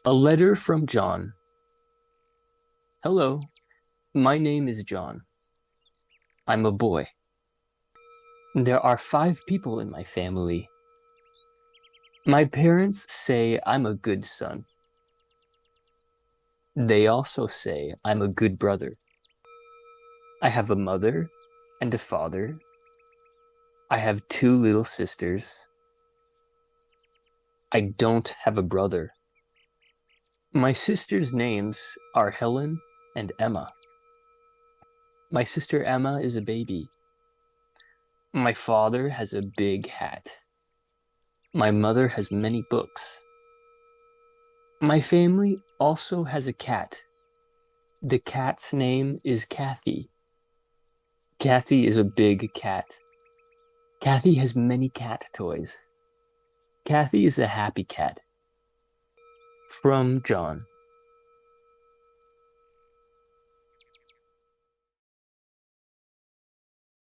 A letter from John. Hello, my name is John. I'm a boy. There are 5 people in my family. My parents say I'm a good son. They also say I'm a good brother. I have a mother and a father. I have 2 little sisters. I don't have a brother. My sisters' names are Helen and Emma. My sister Emma is a baby. My father has a big hat. My mother has many books. My family also has a cat. The cat's name is Kathy. Kathy is a big cat. Kathy has many cat toys. Kathy is a happy cat. From John.